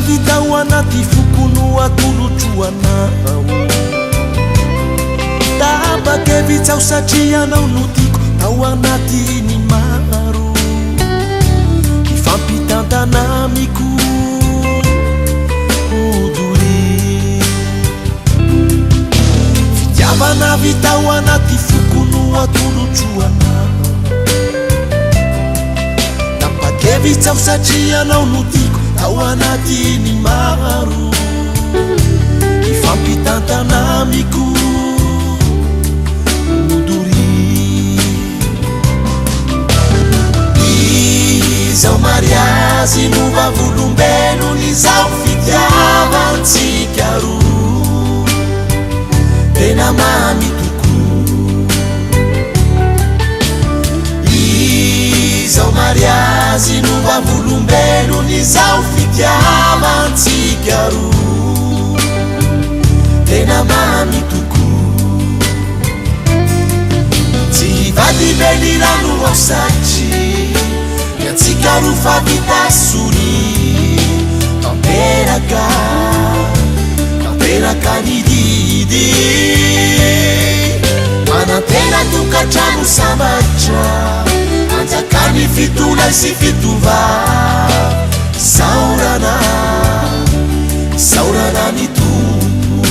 navita ao anaty fokono atolotroanao tabakevitsao satria anao no tiako ao anaty ny maro ifampitantanamiko odory fitiavana vita ao anaty fokono atolotroanao tabakevitsao satria anao no tiako ao anaty ny maro ifampitantanamiko izao mariazy no vavolombelony izao fitiavantsika roa tena mamy tokoa izao mariazy no vavolombelony izao fitiavantsika roa tena mamy tokoa tsy hivady velirano ao satry atsika ro favita sony tanteraka ny didy manantena tokantrano sambatra anjakany fitola sy fitova saorana ny tompo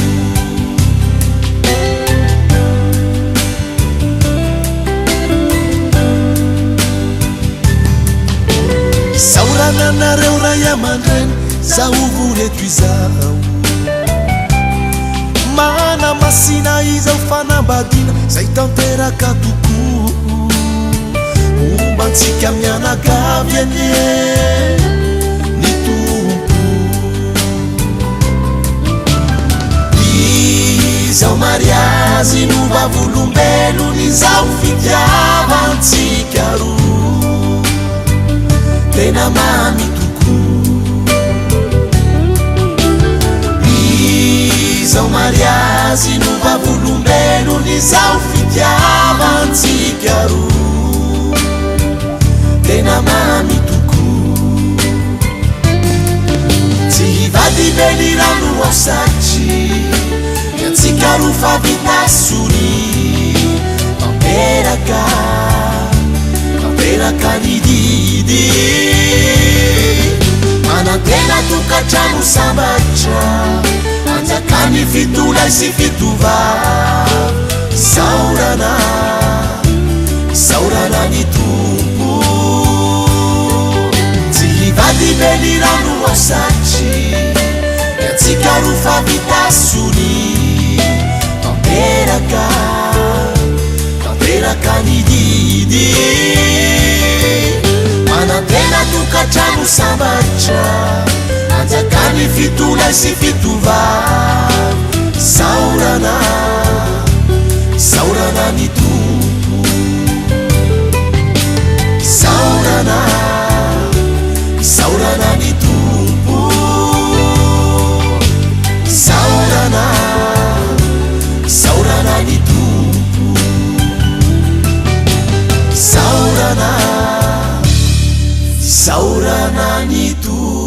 saorana nareo ray aman-dreny zaho voreto izao mana masina izao fanambadiana zay tanteraka tokoa mombantsika mianakavy anie ny tompo izao mariazy no vavolombelony izao fitiavantsika roa tena mamy tokoa izao mariazy no vavolombelony izao fitiavantsika roa tena mamy tokoa tsy hivady velirano ao satry atsika ro favita sony tanteraka ny didy manantena tokantrano sambatra anjakany fitola sy fitova saorana ny tompo tsy hivady velirano ao satry atsika ro favita sony tanteraka ny didy manantena tokantrano sambatra anjakany fitola sy fitova saorana ny tompo saorana ny tompo saorana ny tompo saorana ny tompo